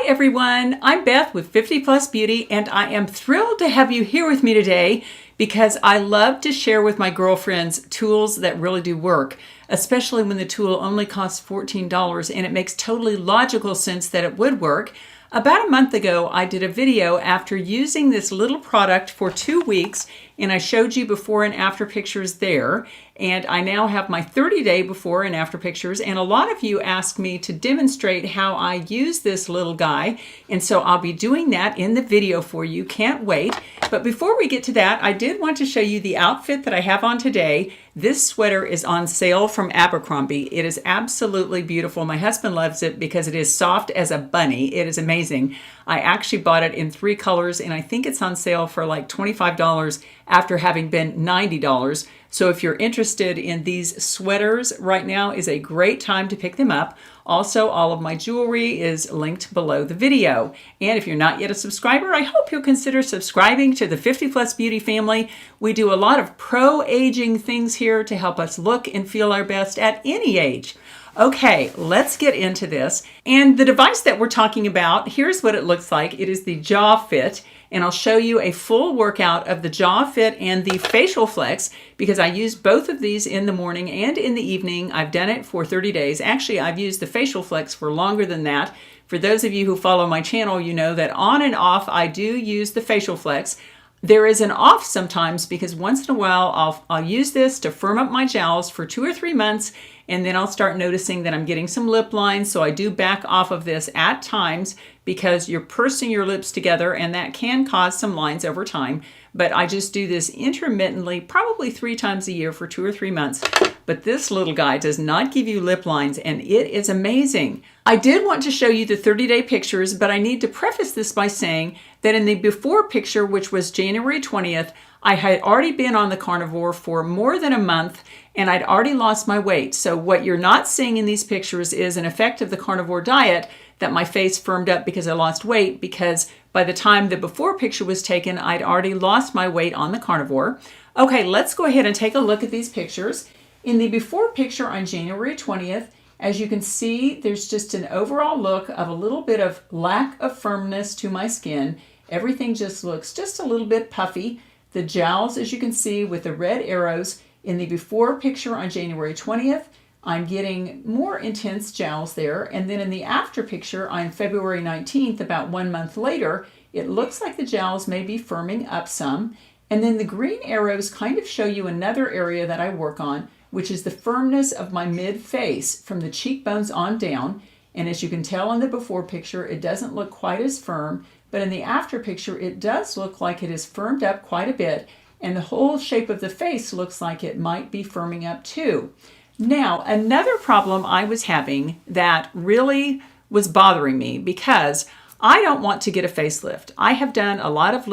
Hi everyone, I'm Beth with 50 Plus Beauty, and I am thrilled to have you here with me today because I love to share with my girlfriends tools that really do work, especially when the tool only costs $14 and it makes totally logical sense that it would work. About a month ago, I did a video after using this little product for 2 weeks, and I showed you before and after pictures there. And I now have my 30-day before and after pictures, and a lot of you asked me to demonstrate how I use this little guy, and so I'll be doing that in the video for you. Can't wait. But before we get to that, I did want to show you the outfit that I have on today. This sweater is on sale from Abercrombie. It is absolutely beautiful. My husband loves it because it is soft as a bunny. It is amazing. I actually bought it in 3 colors, and I think it's on sale for like $25 after having been $90. So if you're interested in these sweaters, right now is a great time to pick them up. Also, all of my jewelry is linked below the video. And if you're not yet a subscriber, I hope you'll consider subscribing to the 50 Plus Beauty family. We do a lot of pro-aging things here to help us look and feel our best at any age. Okay, let's get into this. And the device that we're talking about, here's what it looks like. It is the Jaw Fit, and I'll show you a full workout of the Jaw Fit and the Facial Flex because I use both of these in the morning and in the evening. I've done it for 30 days. Actually, I've used the Facial Flex for longer than that. For those of you who follow my channel, you know that on and off I do use the Facial Flex. There is an off sometimes because once in a while I'll use this to firm up my jowls for 2 or 3 months, and then I'll start noticing that I'm getting some lip lines, so I do back off of this at times because you're pursing your lips together and that can cause some lines over time. But I just do this intermittently, probably 3 times a year for 2 or 3 months. But this little guy does not give you lip lines, and it is amazing. I did want to show you the 30-day pictures, but I need to preface this by saying that in the before picture, which was January 20th, I had already been on the carnivore for more than a month, and I'd already lost my weight. So what you're not seeing in these pictures is an effect of the carnivore diet, that my face firmed up because I lost weight, because by the time the before picture was taken, I'd already lost my weight on the carnivore. Okay, let's go ahead and take a look at these pictures. In the before picture on January 20th, as you can see, there's just an overall look of a little bit of lack of firmness to my skin. Everything just looks just a little bit puffy. The jowls, as you can see with the red arrows in the before picture on January 20th, I'm getting more intense jowls there. And then in the after picture on February 19th, about 1 month later, it looks like the jowls may be firming up some. And then the green arrows kind of show you another area that I work on, which is the firmness of my mid-face from the cheekbones on down. And as you can tell in the before picture, it doesn't look quite as firm, but in the after picture, it does look like it is firmed up quite a bit, and the whole shape of the face looks like it might be firming up too. Now, another problem I was having that really was bothering me because I don't want to get a facelift. I have done a lot of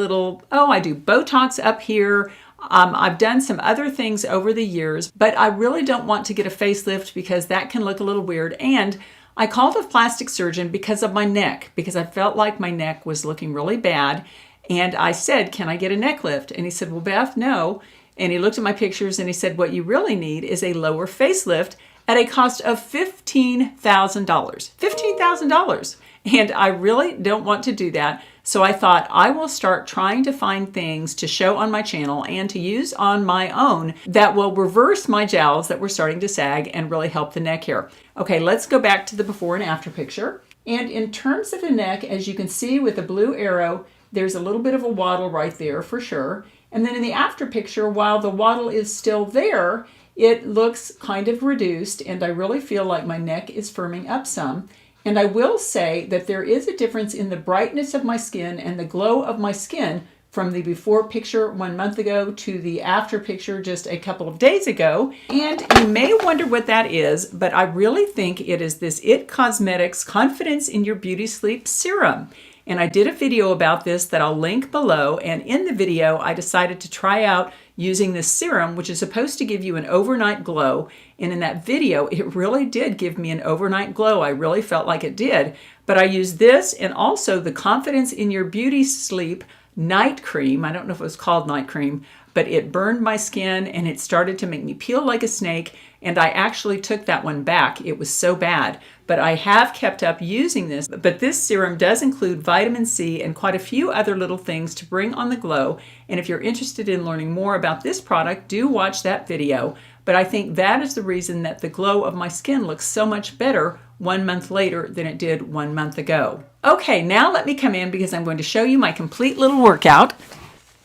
I do Botox up here. I've done some other things over the years, but I really don't want to get a facelift because that can look a little weird. And I called a plastic surgeon because of my neck, because I felt like my neck was looking really bad. And I said, can I get a neck lift? And he said, well, Beth, no. And he looked at my pictures and he said, what you really need is a lower facelift at a cost of $15,000. $15,000. And I really don't want to do that. So I thought I will start trying to find things to show on my channel and to use on my own that will reverse my jowls that were starting to sag and really help the neck hair. Okay, let's go back to the before and after picture. And in terms of the neck, as you can see with the blue arrow, there's a little bit of a waddle right there for sure. And then in the after picture, while the waddle is still there, it looks kind of reduced, and I really feel like my neck is firming up some. And I will say that there is a difference in the brightness of my skin and the glow of my skin from the before picture 1 month ago to the after picture just a couple of days ago. And you may wonder what that is, but I really think it is this IT Cosmetics Confidence in Your Beauty Sleep Serum. And I did a video about this that I'll link below. And in the video, I decided to try out using this serum, which is supposed to give you an overnight glow. And in that video, it really did give me an overnight glow. I really felt like it did. But I used this and also the Confidence in Your Beauty Sleep night cream. I don't know if it was called night cream, but it burned my skin and it started to make me peel like a snake. And I actually took that one back. It was so bad. But I have kept up using this. But this serum does include vitamin C and quite a few other little things to bring on the glow. And if you're interested in learning more about this product, do watch that video. But I think that is the reason that the glow of my skin looks so much better 1 month later than it did 1 month ago. Okay, now let me come in because I'm going to show you my complete little workout.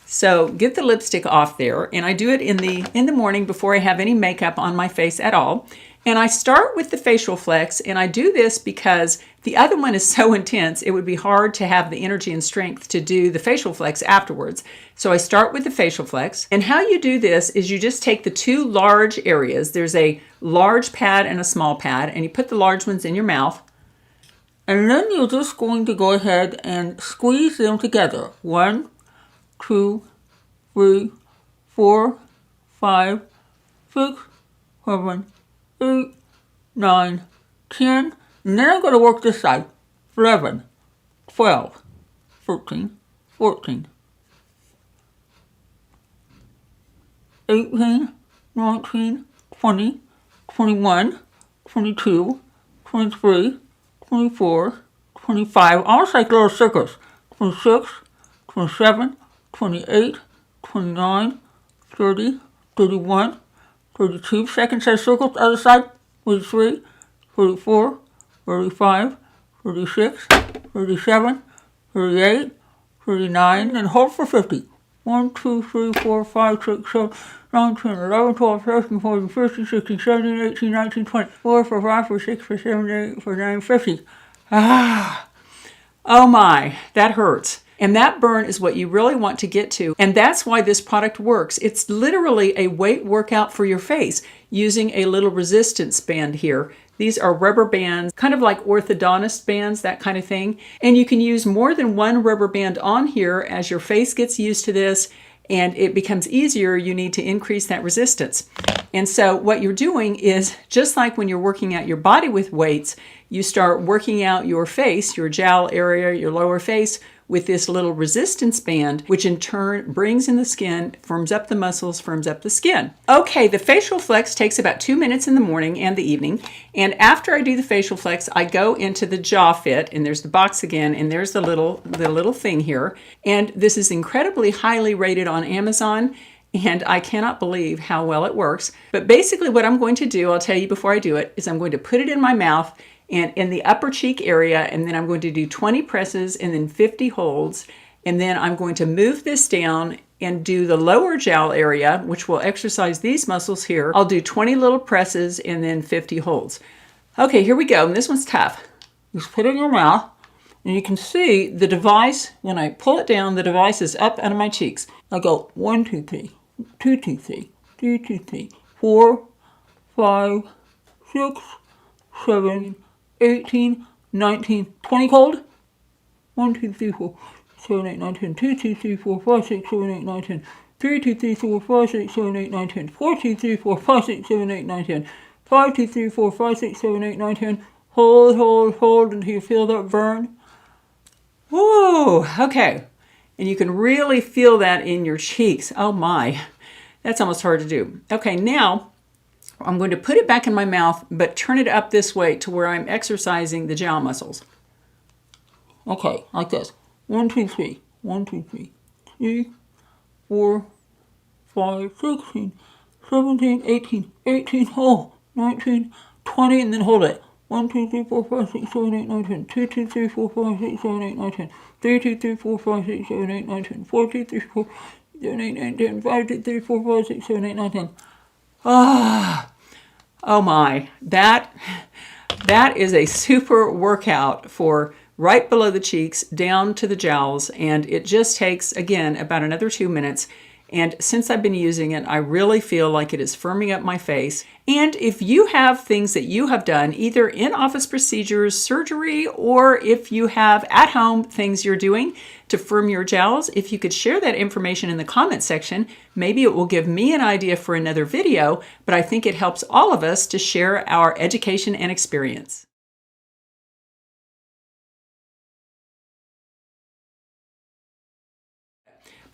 So get the lipstick off there, and I do it in the morning before I have any makeup on my face at all. And I start with the facial flex, and I do this because the other one is so intense, it would be hard to have the energy and strength to do the facial flex afterwards. So I start with the facial flex, and how you do this is you just take the two large areas. There's a large pad and a small pad, and you put the large ones in your mouth. And then you're just going to go ahead and squeeze them together. 1, 2, 3, 4, 5, 6, 7, 8, 9, 10. And then I'm going to work this side. 11, 12, 13, 14, 18, 19, 20, 21, 22, 23, 24, 25, almost like little circles. 26, 27, 28, 29, 30, 31, 32, second set of circles, other side, 33, 34, 35, 36, 37, 38, 39, and hold for 50. 1, 2, 3, 4, 5, 6, 7, 9, 10, 11, 12, 13, 14, 15, 16, 17, 18, 19, 20, 4, 4, 5, 4, 6, 4, 7, 8, 4, 9, 50. Ah, oh my, that hurts. And that burn is what you really want to get to. And that's why this product works. It's literally a weight workout for your face using a little resistance band here. These are rubber bands, kind of like orthodontist bands, that kind of thing. And you can use more than one rubber band on here as your face gets used to this and it becomes easier. You need to increase that resistance. And so what you're doing is just like when you're working out your body with weights, you start working out your face, your jowl area, your lower face, with this little resistance band, which in turn brings in the skin, firms up the muscles, firms up the skin. Okay, the facial flex takes about 2 minutes in the morning and the evening. And after I do the facial flex, I go into the jaw fit, and there's the box again, and there's the little thing here. And this is incredibly highly rated on Amazon, and I cannot believe how well it works. But basically what I'm going to do, I'll tell you before I do it, is I'm going to put it in my mouth and in the upper cheek area, and then I'm going to do 20 presses and then 50 holds. And then I'm going to move this down and do the lower jowl area, which will exercise these muscles here. I'll do 20 little presses and then 50 holds. Okay, here we go. And this one's tough. Just put it in your mouth, and you can see the device, when I pull it down, the device is up out of my cheeks. I go 1, 2, 3, 2, 2, 3, 3, 2, 3, 4, 5, 6, 7, 18, 19, 20 cold. 1, 2, 3, 4, 7, 8, 9, 10. 2, 2, 3, 4, 5, 6, 7, 8, 9, 10. 3, 2, 3, 4, 5, 6, 7, 8, 9, 10. 4, 2, 3, 4, 5, 6, 7, 8, 9, 10. 5, 2, 3, 4, 5, 6, 7, 8, 9, 10. Hold, hold, hold until you feel that burn. Whoa, okay. And you can really feel that in your cheeks. Oh my, that's almost hard to do. Okay, now I'm going to put it back in my mouth, but turn it up this way to where I'm exercising the jowl muscles. Okay, like this. 1, 2, 3. 1, 2, 3. 3, 4, 5, 16, 17, 18, 18, oh, 19, 20, and then hold it. 1, 2, 3, 4, 5, 6, 7, 8, 9, 10. 2, 2, 3, 4, 5, 6, 7, 8, 9, 10. 3, 2, 3, 4, 5, 6, 7, 8, 9, 10. 4, 2, 3, 4, 7, 8, 9, 10. 5, 2, 3, 4, 5, 6, 7, 8, 9, 10. Ah, oh my, that is a super workout for right below the cheeks down to the jowls, and it just takes, again, about another 2 minutes. And since I've been using it, I really feel like it is firming up my face. And if you have things that you have done, either in office procedures, surgery, or if you have at home things you're doing to firm your jowls, if you could share that information in the comment section, maybe it will give me an idea for another video, but I think it helps all of us to share our education and experience.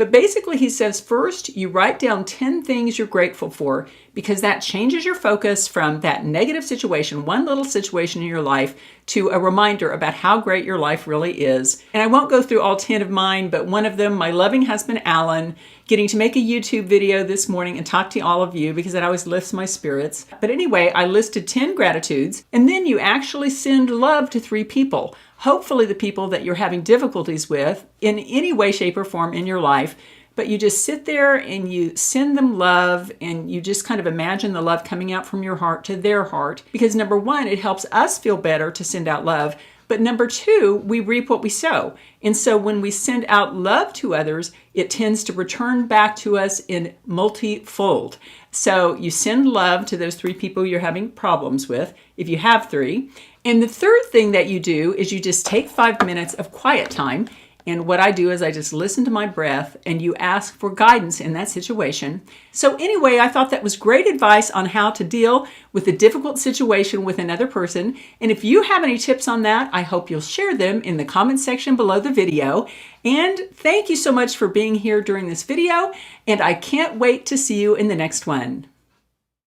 But basically he says first you write down 10 things you're grateful for, because that changes your focus from that negative situation, one little situation in your life, to a reminder about how great your life really is. And I won't go through all 10 of mine, but one of them, my loving husband, Alan, getting to make a YouTube video this morning and talk to all of you, because it always lifts my spirits. But anyway, I listed 10 gratitudes, and then you actually send love to 3 people. Hopefully the people that you're having difficulties with in any way, shape, or form in your life. But you just sit there and you send them love, and you just kind of imagine the love coming out from your heart to their heart. Because number one, it helps us feel better to send out love. But number two, we reap what we sow. And so when we send out love to others, it tends to return back to us in multifold. So you send love to those 3 people you're having problems with, if you have 3. And the third thing that you do is you just take 5 minutes of quiet time. And what I do is I just listen to my breath, and you ask for guidance in that situation. So anyway, I thought that was great advice on how to deal with a difficult situation with another person. And if you have any tips on that, I hope you'll share them in the comment section below the video. And thank you so much for being here during this video. And I can't wait to see you in the next one.